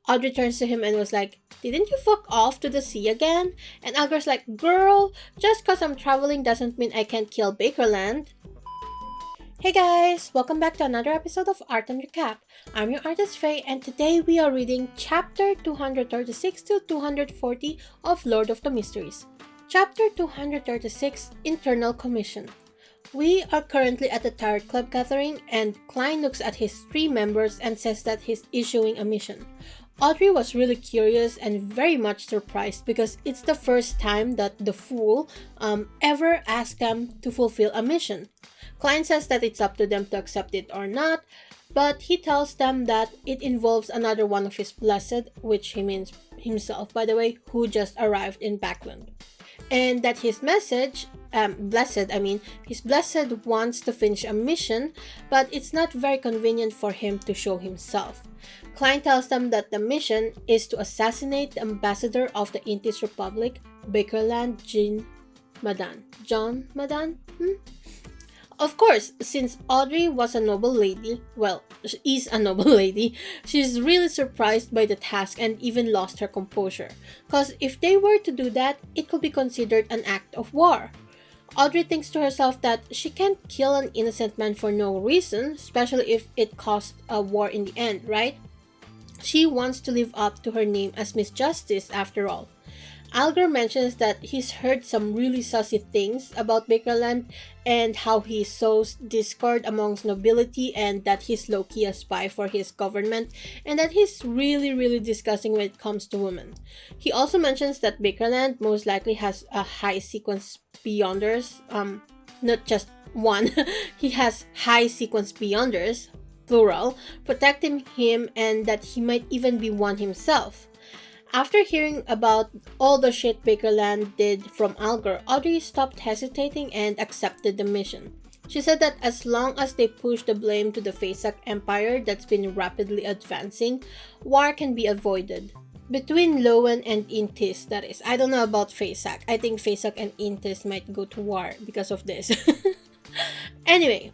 Audrey turns to him and was like, "Didn't you fuck off to the sea again?" And Algar's like, "Girl, just cause I'm traveling doesn't mean I can't kill Bakerland." Hey guys, welcome back to another episode of Art and Recap. I'm your artist Faye, and today we are reading chapter 236 to 240 of Lord of the Mysteries. Chapter 236, Internal Commission. We are currently at the Tarot Club gathering, and Klein looks at his three members and says that he's issuing a mission. Audrey was really curious and very much surprised because it's the first time that the Fool ever asked them to fulfill a mission. Klein says that it's up to them to accept it or not, but he tells them that it involves another one of his blessed, which he means himself by the way, who just arrived in Backland. And that his his blessed wants to finish a mission, but it's not very convenient for him to show himself. Klein tells them that the mission is to assassinate the ambassador of the Intis Republic, Bakerland John Madan? Of course, since Audrey was a noble lady, is a noble lady, she's really surprised by the task and even lost her composure. Cause if they were to do that, it could be considered an act of war. Audrey thinks to herself that she can't kill an innocent man for no reason, especially if it costs a war in the end, right? She wants to live up to her name as Miss Justice after all. Algar mentions that he's heard some really sussy things about Bakerland and how he sows discord amongst nobility and that he's low-key a spy for his government and that he's really disgusting when it comes to women. He also mentions that Bakerland most likely has a high sequence beyonders, not just one, he has high sequence beyonders, plural, protecting him and that he might even be one himself. After hearing about all the shit Bakerland did from Algar, Audrey stopped hesitating and accepted the mission. She said that as long as they push the blame to the Faesak Empire that's been rapidly advancing, war can be avoided. Between Lowen and Intis, that is. I don't know about Faesak. I think Faesak and Intis might go to war because of this. Anyway,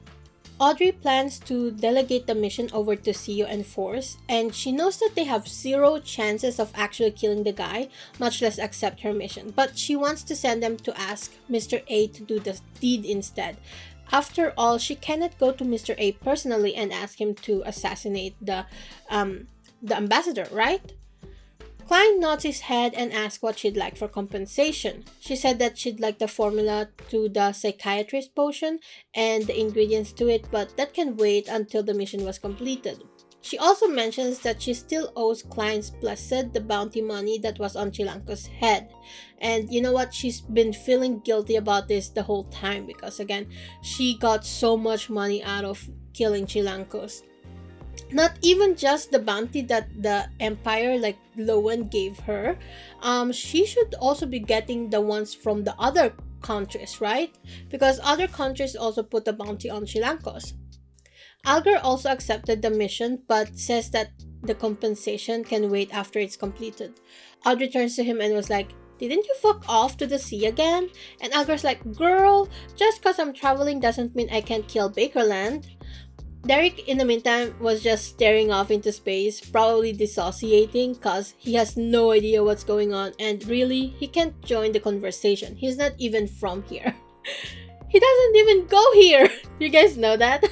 Audrey plans to delegate the mission over to Sio and Force, and she knows that they have zero chances of actually killing the guy, much less accept her mission. But she wants to send them to ask Mr. A to do the deed instead. After all, she cannot go to Mr. A personally and ask him to assassinate the ambassador, right? Klein nods his head and asks what she'd like for compensation. She said that she'd like the formula to the psychiatrist potion and the ingredients to it, but that can wait until the mission was completed. She also mentions that she still owes Klein's blessed the bounty money that was on Chilanko's head. And you know what? She's been feeling guilty about this the whole time because again, she got so much money out of killing Chilankos. Not even just the bounty that the Empire like Lowen gave her, she should also be getting the ones from the other countries, right? Because other countries also put a bounty on Chilankos. Algar also accepted the mission but says that the compensation can wait after it's completed. Audrey turns to him and was like, "Didn't you fuck off to the sea again?" And Algar's like, "Girl, just cause I'm traveling doesn't mean I can't kill Bakerland." Derek, in the meantime, was just staring off into space, probably dissociating cause he has no idea what's going on and really, he can't join the conversation. He's not even from here. He doesn't even go here! You guys know that?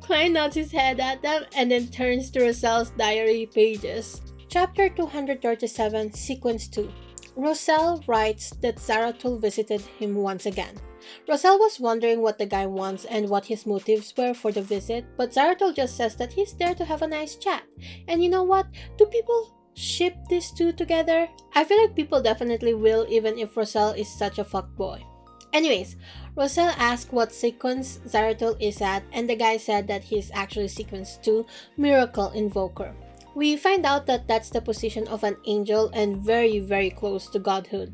Klein nods his head at them and then turns to Roselle's diary pages. Chapter 237, Sequence 2. Roselle writes that Zaratul visited him once again. Roselle was wondering what the guy wants and what his motives were for the visit, but Zaratul just says that he's there to have a nice chat. And you know what? Do people ship these two together? I feel like people definitely will even if Roselle is such a fuckboy. Anyways, Roselle asked what sequence Zaratul is at and the guy said that he's actually sequence 2, Miracle Invoker. We find out that that's the position of an angel and very close to godhood.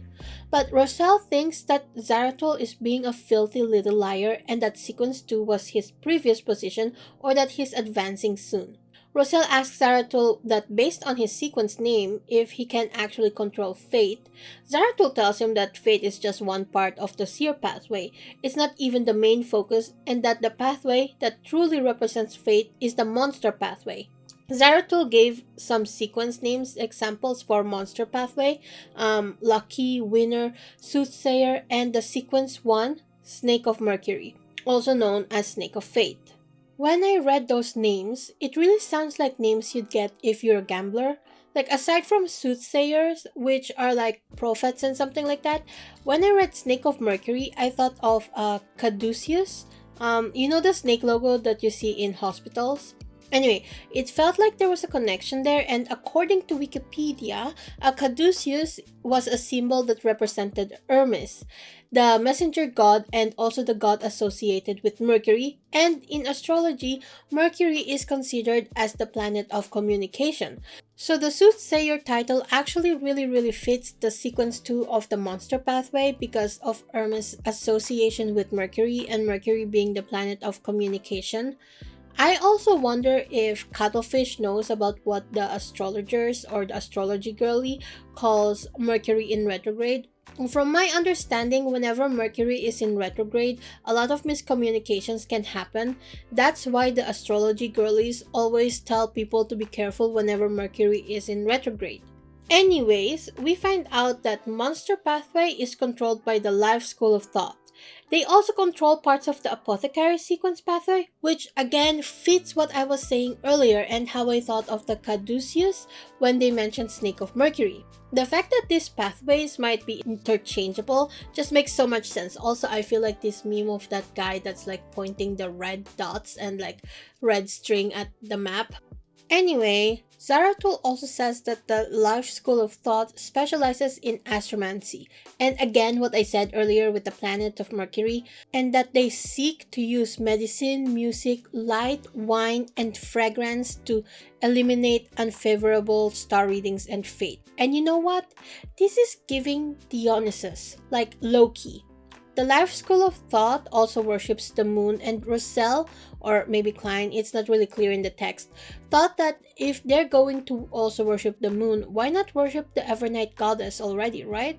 But Roselle thinks that Zaratul is being a filthy little liar and that sequence 2 was his previous position or that he's advancing soon. Roselle asks Zaratul that based on his sequence name, if he can actually control fate. Zaratul tells him that fate is just one part of the seer pathway, it's not even the main focus, and that the pathway that truly represents fate is the monster pathway. Zaratul gave some sequence names examples for Monster Pathway, Lucky, Winner, Soothsayer, and the sequence 1, Snake of Mercury, also known as Snake of Fate. When I read those names, it really sounds like names you'd get if you're a gambler. Like, aside from soothsayers, which are like prophets and something like that, when I read Snake of Mercury, I thought of Caduceus. You know the snake logo that you see in hospitals? Anyway, it felt like there was a connection there, and according to Wikipedia, a caduceus was a symbol that represented Hermes, the messenger god and also the god associated with Mercury. And in astrology, Mercury is considered as the planet of communication. So the soothsayer title actually really fits the sequence 2 of the monster pathway because of Hermes' association with Mercury and Mercury being the planet of communication. I also wonder if Cuttlefish knows about what the astrologers or the astrology girly calls Mercury in retrograde. From my understanding, whenever Mercury is in retrograde, a lot of miscommunications can happen. That's why the astrology girlies always tell people to be careful whenever Mercury is in retrograde. Anyways, we find out that Monster Pathway is controlled by the Life School of Thought. They also control parts of the Apothecary Sequence pathway, which again fits what I was saying earlier and how I thought of the Caduceus when they mentioned Snake of Mercury. The fact that these pathways might be interchangeable just makes so much sense. Also, I feel like this meme of that guy that's like pointing the red dots and like red string at the map. Anyway, Zaratul also says that the Life School of Thought specializes in astromancy, and again what I said earlier with the planet of Mercury, and that they seek to use medicine, music, light, wine, and fragrance to eliminate unfavorable star readings and fate. And you know what? This is giving Dionysus, like Loki. The Life School of Thought also worships the moon, and Russell, or maybe Klein, it's not really clear in the text, thought that if they're going to also worship the moon, why not worship the Evernight goddess already, right?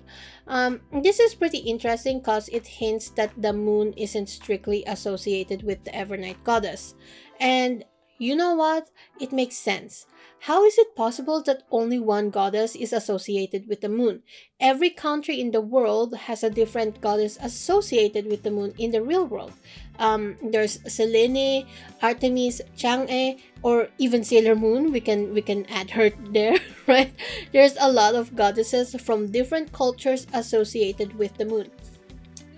This is pretty interesting because it hints that the moon isn't strictly associated with the Evernight goddess. And you know what? It makes sense. How is it possible that only one goddess is associated with the moon? Every country in the world has a different goddess associated with the moon in the real world. There's Selene, Artemis, Chang'e, or even Sailor Moon. We can add her there, right? There's a lot of goddesses from different cultures associated with the moon.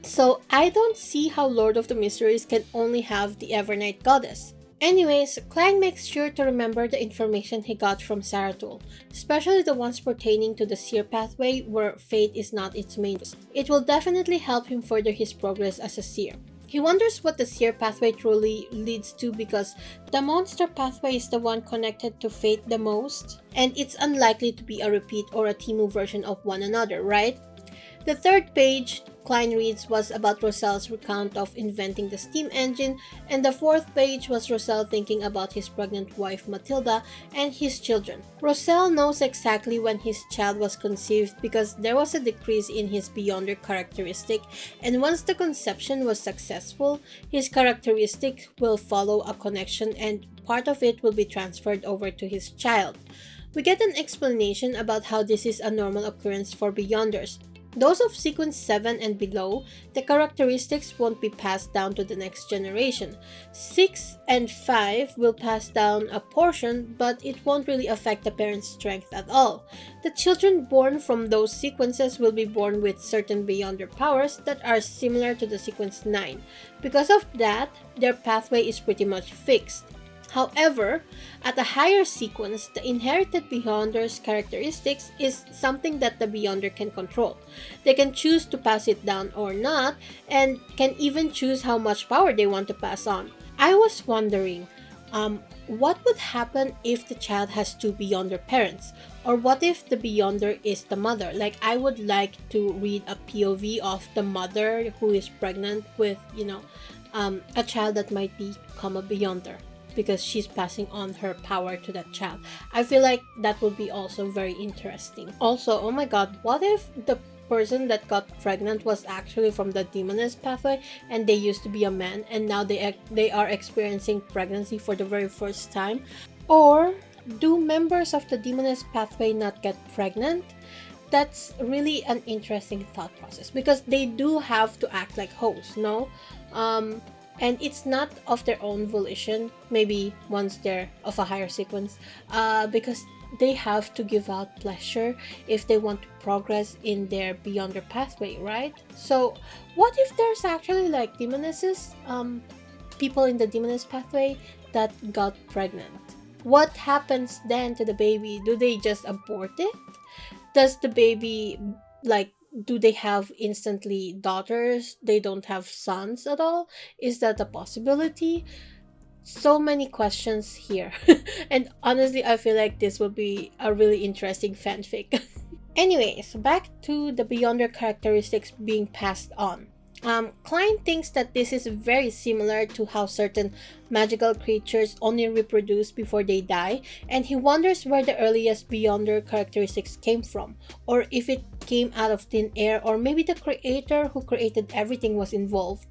So I don't see how Lord of the Mysteries can only have the Evernight goddess. Anyways, Klein makes sure to remember the information he got from Zaratul, especially the ones pertaining to the seer pathway where fate is not its main focus. It will definitely help him further his progress as a seer. He wonders what the seer pathway truly leads to because the monster pathway is the one connected to fate the most, and it's unlikely to be a repeat or a Timu version of one another, right? The third page, Klein reads, was about Roselle's recount of inventing the steam engine, and the fourth page was Roselle thinking about his pregnant wife Matilda and his children. Roselle knows exactly when his child was conceived because there was a decrease in his Beyonder characteristic, and once the conception was successful, his characteristic will follow a connection and part of it will be transferred over to his child. We get an explanation about how this is a normal occurrence for Beyonders. Those of sequence 7 and below, the characteristics won't be passed down to the next generation. 6 and 5 will pass down a portion, but it won't really affect the parent's strength at all. The children born from those sequences will be born with certain Beyonder powers that are similar to the sequence 9. Because of that, their pathway is pretty much fixed. However, at a higher sequence, the inherited Beyonder's characteristics is something that the Beyonder can control. They can choose to pass it down or not, and can even choose how much power they want to pass on. I was wondering, what would happen if the child has two Beyonder parents? Or what if the Beyonder is the mother? Like, I would like to read a POV of the mother who is pregnant with, a child that might become a Beyonder, because she's passing on her power to that child. I feel like that would be also very interesting. Also, oh my god, what if the person that got pregnant was actually from the demoness pathway and they used to be a man and now they are experiencing pregnancy for the very first time? Or do members of the Demoness pathway not get pregnant? That's really an interesting thought process because they do have to act like hosts, no? Um, and it's not of their own volition, maybe once they're of a higher sequence, because they have to give out pleasure if they want to progress in their Beyonder pathway, right? So, what if there's actually like demonesses, people in the Demoness pathway that got pregnant? What happens then to the baby? Do they just abort it? Does the baby, like, do they have instantly daughters? They don't have sons at all? Is that a possibility? So many questions here. And honestly, I feel like this will be a really interesting fanfic. Anyways, back to the Beyonder characteristics being passed on. Klein thinks that this is very similar to how certain magical creatures only reproduce before they die, and he wonders where the earliest Beyonder characteristics came from, or if it came out of thin air, or maybe the creator who created everything was involved.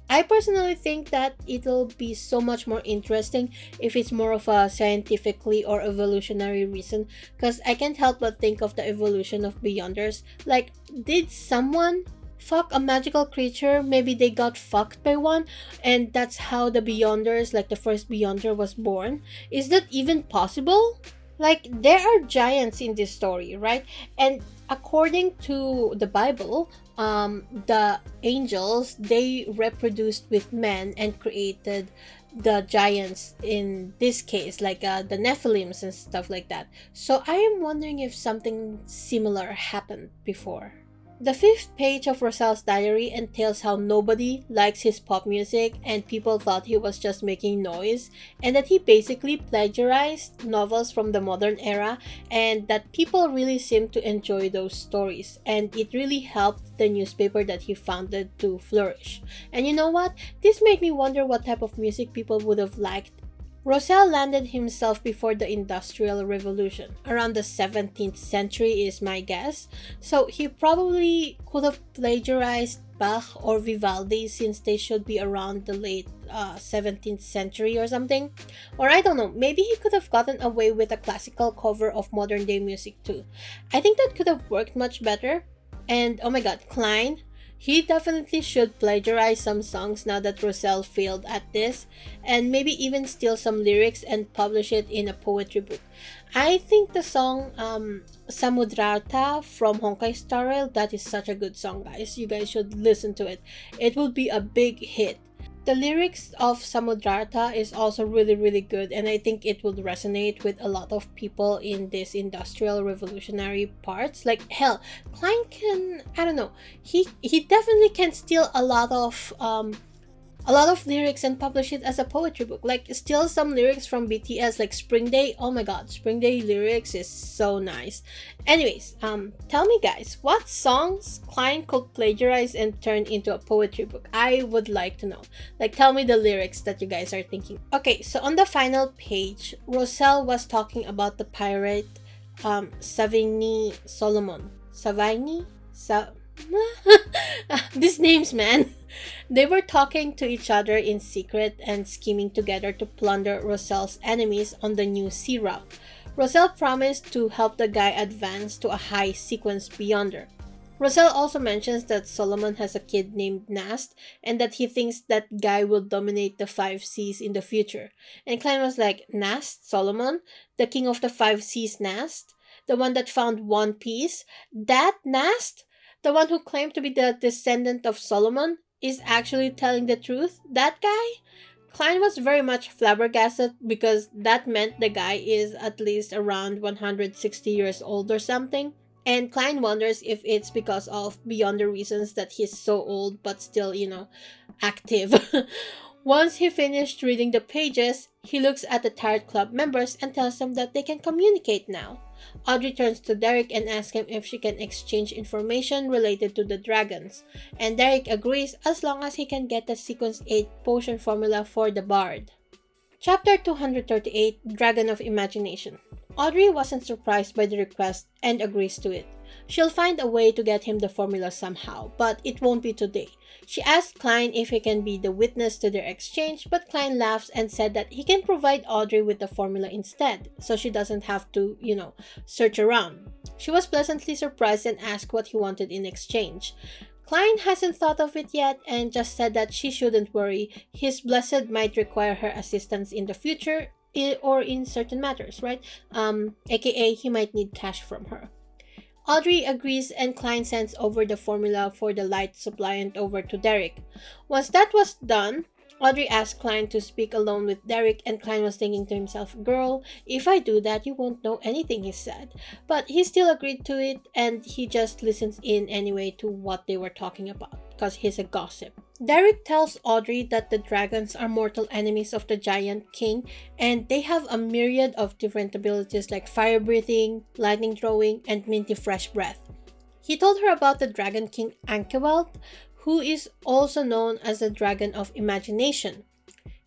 I personally think that it'll be so much more interesting if it's more of a scientifically or evolutionary reason, because I can't help but think of the evolution of Beyonders. Like, did someone fuck a magical creature? Maybe they got fucked by one, and that's how the Beyonders, like the first Beyonder, was born? Is that even possible? Like, there are giants in this story, right? And according to the Bible, the angels, they reproduced with men and created the giants in this case, like the Nephilims and stuff like that. So I am wondering if something similar happened before. The fifth page of Roselle's diary entails how nobody likes his pop music and people thought he was just making noise, and that he basically plagiarized novels from the modern era, and that people really seemed to enjoy those stories, and it really helped the newspaper that he founded to flourish. And you know what? This made me wonder what type of music people would have liked. Roselle landed himself before the Industrial Revolution. Around the 17th century is my guess. So he probably could have plagiarized Bach or Vivaldi since they should be around the late 17th century or something. Or I don't know, maybe he could have gotten away with a classical cover of modern day music too. I think that could have worked much better. And oh my god, Klein, he definitely should plagiarize some songs now that Roselle failed at this, and maybe even steal some lyrics and publish it in a poetry book. I think the song Samudrarta from Honkai Star Rail, that is such a good song, guys. You guys should listen to it. It will be a big hit. The lyrics of Samudrarta is also really good, and I think it would resonate with a lot of people in this industrial revolutionary parts. Like hell, Klein can, I don't know, he definitely can steal a lot of lyrics and publish it as a poetry book. Like steal some lyrics from BTS, like Spring Day. Oh my god, Spring Day lyrics is so nice. Anyways, tell me guys, what songs Klein could plagiarize and turn into a poetry book? I would like to know. Like tell me the lyrics that you guys are thinking. Okay, so on the final page, Roselle was talking about the pirate Savigny Solomon. Savigny? These names, man. They were talking to each other in secret and scheming together to plunder Roselle's enemies on the new sea route. Roselle promised to help the guy advance to a high sequence beyonder. Roselle also mentions that Solomon has a kid named Nast and that he thinks that guy will dominate the five seas in the future. And Klein was like, Nast? Solomon? The king of the five seas Nast? The one that found One Piece? That Nast? The one who claimed to be the descendant of Solomon is actually telling the truth? That guy? Klein was very much flabbergasted because that meant the guy is at least around 160 years old or something. And Klein wonders if it's because of beyond the reasons that he's so old but still, active. Once he finished reading the pages, he looks at the Tarot Club members and tells them that they can communicate now. Audrey turns to Derek and asks him if she can exchange information related to the dragons, and Derek agrees as long as he can get the Sequence 8 potion formula for the Bard. Chapter 238, Dragon of Imagination. Audrey wasn't surprised by the request and agrees to it. She'll find a way to get him the formula somehow, but it won't be today. She asked Klein if he can be the witness to their exchange, but Klein laughs and said that he can provide Audrey with the formula instead, so she doesn't have to, search around. She was pleasantly surprised and asked what he wanted in exchange. Klein hasn't thought of it yet and just said that she shouldn't worry. His blessed might require her assistance in the future or in certain matters, right? AKA he might need cash from her. Audrey agrees and Klein sends over the formula for the light suppliant over to Derek. Once that was done, Audrey asked Klein to speak alone with Derek, and Klein was thinking to himself, "Girl, if I do that, you won't know anything," he said. But he still agreed to it, and he just listens in anyway to what they were talking about, because he's a gossip. Derek tells Audrey that the dragons are mortal enemies of the Giant King, and they have a myriad of different abilities like fire breathing, lightning throwing, and minty fresh breath. He told her about the Dragon King Ankewelt, who is also known as the Dragon of Imagination.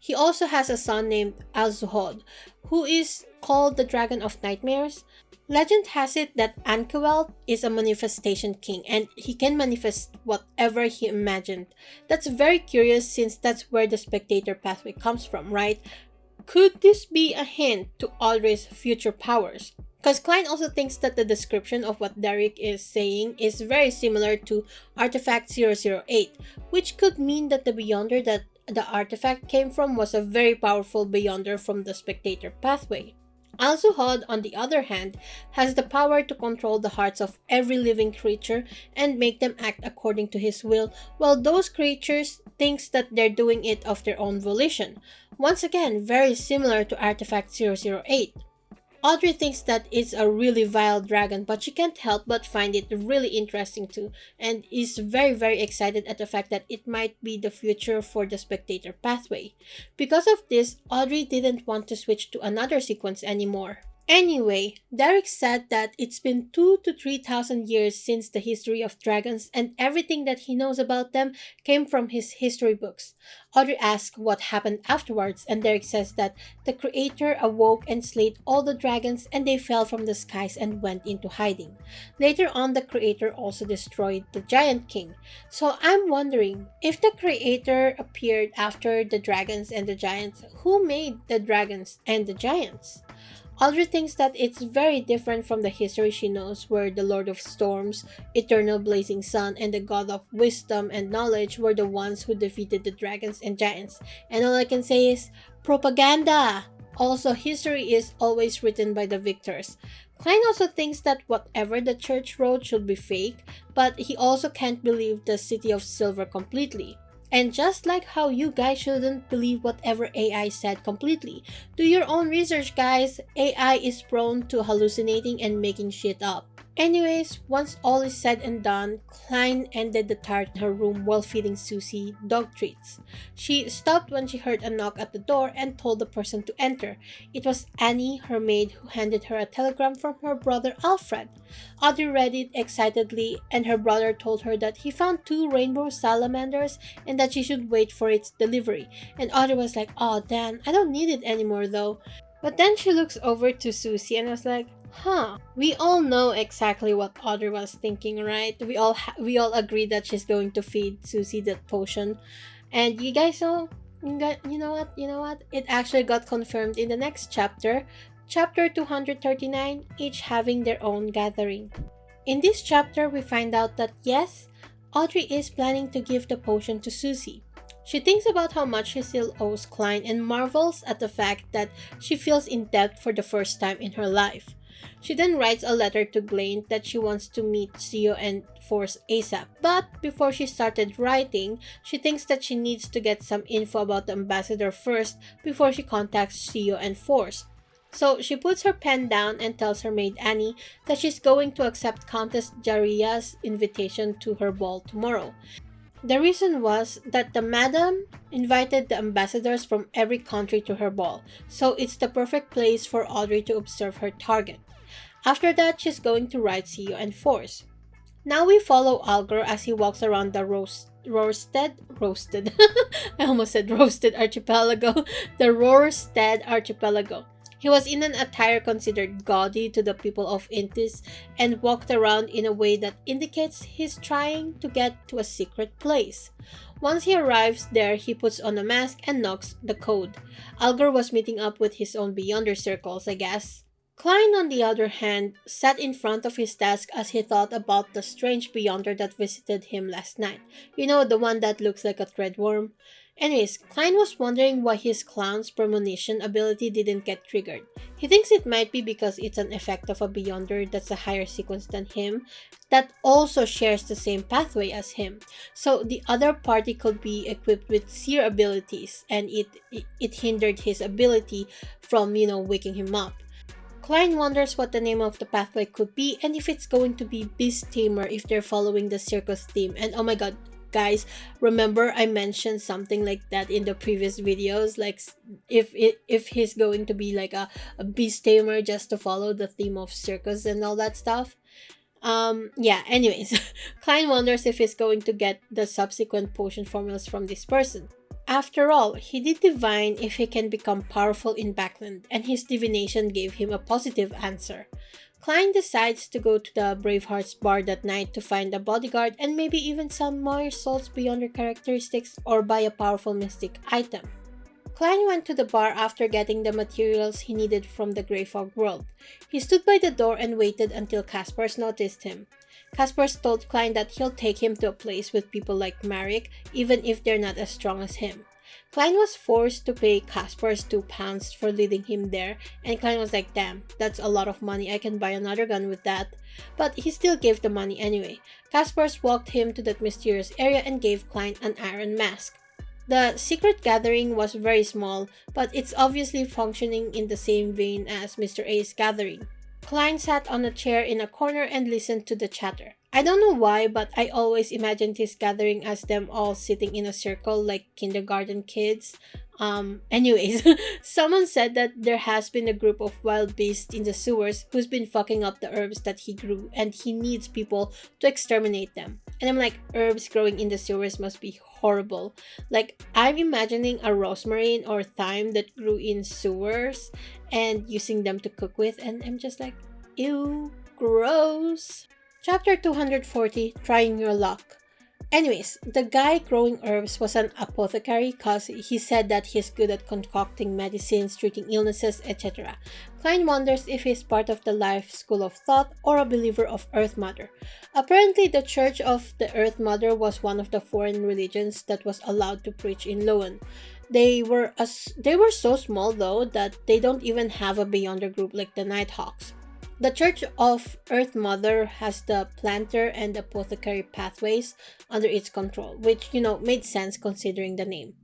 He also has a son named Alzuhod, who is called the Dragon of Nightmares. Legend has it that Ankewelt is a manifestation king and he can manifest whatever he imagined. That's very curious since that's where the spectator pathway comes from, right? Could this be a hint to Audrey's future powers? Because Klein also thinks that the description of what Derek is saying is very similar to Artifact 008, which could mean that the Beyonder that the artifact came from was a very powerful Beyonder from the spectator pathway. Alzuhod, on the other hand, has the power to control the hearts of every living creature and make them act according to his will, while those creatures thinks that they're doing it of their own volition. Once again, very similar to Artifact 008. Audrey thinks that it's a really vile dragon, but she can't help but find it really interesting too, and is very very excited at the fact that it might be the future for the spectator pathway. Because of this, Audrey didn't want to switch to another sequence anymore. Anyway, Derek said that it's been 2 to 3,000 years since the history of dragons, and everything that he knows about them came from his history books. Audrey asks what happened afterwards, and Derek says that the creator awoke and slayed all the dragons and they fell from the skies and went into hiding. Later on, the creator also destroyed the Giant King. So I'm wondering, if the creator appeared after the dragons and the giants, who made the dragons and the giants? Audrey thinks that it's very different from the history she knows, where the Lord of Storms, Eternal Blazing Sun, and the God of Wisdom and Knowledge were the ones who defeated the dragons and giants. And all I can say is, propaganda! Also, history is always written by the victors. Klein also thinks that whatever the church wrote should be fake, but he also can't believe the City of Silver completely. And just like how you guys shouldn't believe whatever AI said completely, do your own research, guys. AI is prone to hallucinating and making shit up. Anyways, once all is said and done, Klein ended the tart in her room while feeding Susie dog treats. She stopped when she heard a knock at the door and told the person to enter. It was Annie, her maid, who handed her a telegram from her brother Alfred. Audrey read it excitedly, and her brother told her that he found 2 rainbow salamanders and that she should wait for its delivery. And Audrey was like, "Oh, Dan, I don't need it anymore though." But then she looks over to Susie and was like, we all know exactly what Audrey was thinking, right? We all agree that she's going to feed Susie that potion. And you guys know, you know what? It actually got confirmed in the next chapter, chapter 239, each having their own gathering. In this chapter, we find out that yes, Audrey is planning to give the potion to Susie. She thinks about how much she still owes Klein and marvels at the fact that she feels in debt for the first time in her life. She then writes a letter to Blaine that she wants to meet Theo and Force ASAP. But before she started writing, she thinks that she needs to get some info about the ambassador first before she contacts Theo and Force. So she puts her pen down and tells her maid Annie that she's going to accept Countess Jaria's invitation to her ball tomorrow. The reason was that the madam invited the ambassadors from every country to her ball, so it's the perfect place for Audrey to observe her target. After that, she's going to write Theo and Force. Now we follow Algor as he walks around the roasted I almost said roasted archipelago, the Rorstead archipelago. He was in an attire considered gaudy to the people of Intis and walked around in a way that indicates he's trying to get to a secret place. Once he arrives there, he puts on a mask and knocks the code. Algor was meeting up with his own Beyonder circles, I guess. Klein, on the other hand, sat in front of his desk as he thought about the strange Beyonder that visited him last night. You know, the one that looks like a threadworm? Anyways, Klein was wondering why his clown's premonition ability didn't get triggered. He thinks it might be because it's an effect of a Beyonder that's a higher sequence than him, that also shares the same pathway as him. So the other party could be equipped with seer abilities, and it hindered his ability from, waking him up. Klein wonders what the name of the pathway could be and if it's going to be Beast Tamer if they're following the circus theme. And oh my god, guys, remember I mentioned something like that in the previous videos, like if he's going to be like a Beast Tamer just to follow the theme of circus and all that stuff. Yeah, anyways, Klein wonders if he's going to get the subsequent potion formulas from this person. After all, he did divine if he can become powerful in Backland, and his divination gave him a positive answer. Klein decides to go to the Bravehearts bar that night to find a bodyguard and maybe even some more souls beyond their characteristics or buy a powerful mystic item. Klein went to the bar after getting the materials he needed from the Grey Fog world. He stood by the door and waited until Caspars noticed him. Caspars told Klein that he'll take him to a place with people like Marek, even if they're not as strong as him. Klein was forced to pay Caspars £2 for leading him there, and Klein was like, damn, that's a lot of money, I can buy another gun with that. But he still gave the money anyway. Caspars walked him to that mysterious area and gave Klein an iron mask. The secret gathering was very small, but it's obviously functioning in the same vein as Mr. A's gathering. Klein sat on a chair in a corner and listened to the chatter. I don't know why, but I always imagined this gathering as them all sitting in a circle like kindergarten kids. Anyways, someone said that there has been a group of wild beasts in the sewers who's been fucking up the herbs that he grew and he needs people to exterminate them. And I'm like, herbs growing in the sewers must be horrible. Like, I'm imagining a rosemary or thyme that grew in sewers and using them to cook with, and I'm just like, ew, gross. Chapter 240, Trying Your Luck. Anyways, the guy growing herbs was an apothecary cause he said that he's good at concocting medicines, treating illnesses, etc. Klein wonders if he's part of the life school of thought or a believer of Earth Mother. Apparently, the Church of the Earth Mother was one of the foreign religions that was allowed to preach in Loan. They were so small though that they don't even have a Beyonder group like the Nighthawks. The Church of Earth Mother has the planter and apothecary pathways under its control, which, made sense considering the name.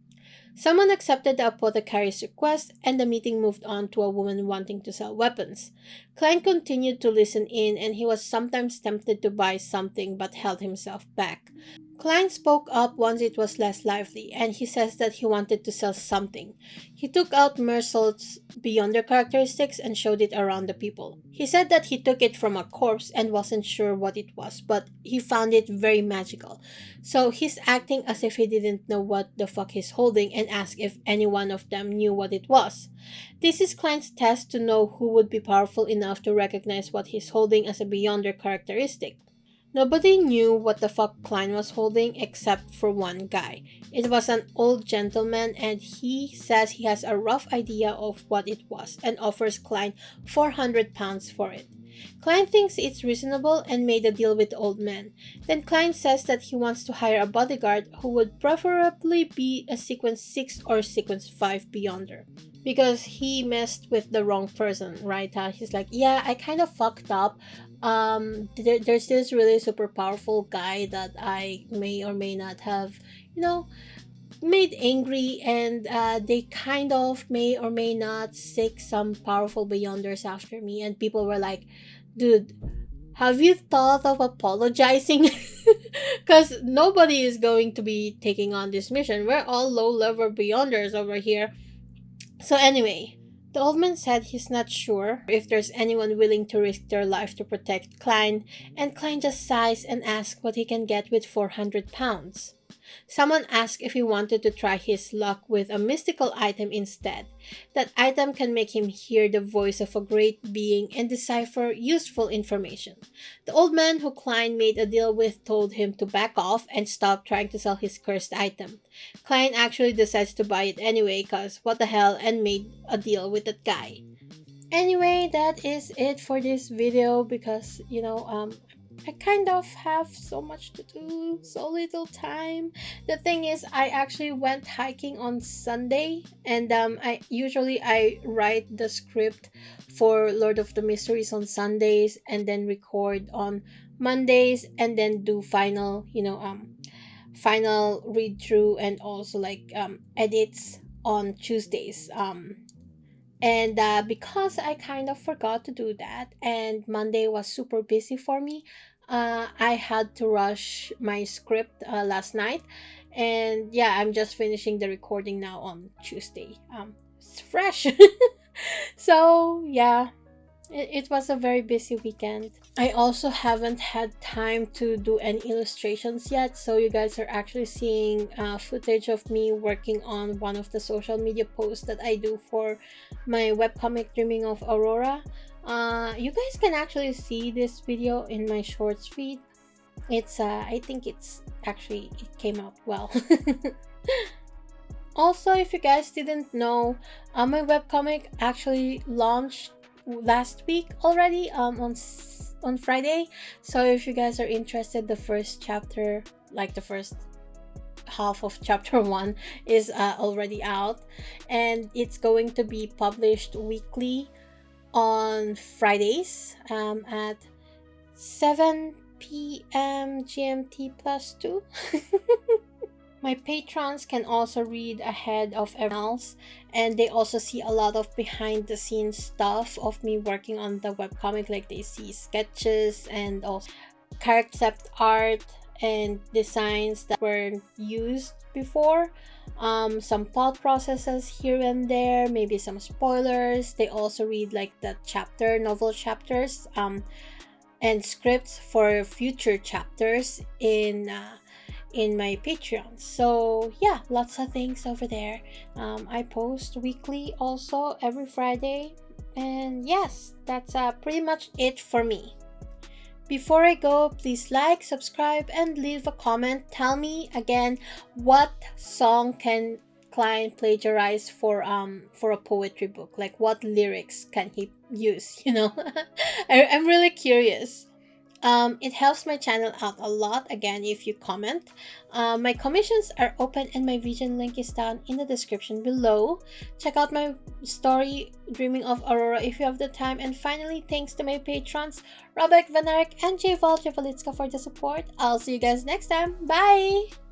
Someone accepted the apothecary's request, and the meeting moved on to a woman wanting to sell weapons. Klein continued to listen in, and he was sometimes tempted to buy something but held himself back. Klein spoke up once it was less lively, and he says that he wanted to sell something. He took out Mersault's Beyonder characteristics and showed it around the people. He said that he took it from a corpse and wasn't sure what it was, but he found it very magical. So he's acting as if he didn't know what the fuck he's holding and asked if any one of them knew what it was. This is Klein's test to know who would be powerful enough to recognize what he's holding as a Beyonder characteristic. Nobody knew what the fuck Klein was holding except for one guy. It was an old gentleman and he says he has a rough idea of what it was and offers Klein £400 for it. Klein thinks it's reasonable and made a deal with the old man. Then Klein says that he wants to hire a bodyguard who would preferably be a sequence 6 or sequence 5 Beyonder. Because he messed with the wrong person, right? He's like, yeah, I kind of fucked up. There's this really super powerful guy that I may or may not have, made angry, and they kind of may or may not seek some powerful Beyonders after me, and people were like, dude, have you thought of apologizing? Because nobody is going to be taking on this mission. We're all low-level Beyonders over here. So anyway, the old man said he's not sure if there's anyone willing to risk their life to protect Klein, and Klein just sighs and asks what he can get with £400. Someone asked if he wanted to try his luck with a mystical item instead. That item can make him hear the voice of a great being and decipher useful information. The old man who Klein made a deal with told him to back off and stop trying to sell his cursed item. Klein actually decides to buy it anyway cause what the hell, and made a deal with that guy. Anyway, that is it for this video because I kind of have so much to do, so little time. The thing is, I actually went hiking on Sunday, and I write the script for Lord of the Mysteries on Sundays, and then record on Mondays, and then do final read through, and also edits on Tuesdays. And because I kind of forgot to do that, and Monday was super busy for me, I had to rush my script last night. And yeah, I'm just finishing the recording now on Tuesday. It's fresh. So yeah, it was a very busy weekend. I also haven't had time to do any illustrations yet, so you guys are actually seeing footage of me working on one of the social media posts that I do for my webcomic Dreaming of Aurora. You guys can actually see this video in my shorts feed. It's I think it came out well. Also, if you guys didn't know, my webcomic actually launched last week already, on Friday. So if you guys are interested, the first chapter, like the first half of chapter 1, is already out, and it's going to be published weekly on Fridays at 7 p.m. GMT plus 2. My patrons can also read ahead of everyone else, and they also see a lot of behind the scenes stuff of me working on the webcomic. Like they see sketches and also concept art and designs that weren't used before, some thought processes here and there, maybe some spoilers. They also read like the novel chapters, and scripts for future chapters in my Patreon. So yeah, lots of things over there. I post weekly also every Friday. And yes, that's pretty much it for me. Before I go, please like, subscribe, and leave a comment. Tell me again, what song can Klein plagiarize for a poetry book? Like what lyrics can he use? I'm really curious. It helps my channel out a lot, again, if you comment. My commissions are open, and my Vision link is down in the description below. Check out my story, Dreaming of Aurora, if you have the time. And finally, thanks to my patrons, Robek, Vanarek, and J. Javalitska for the support. I'll see you guys next time. Bye!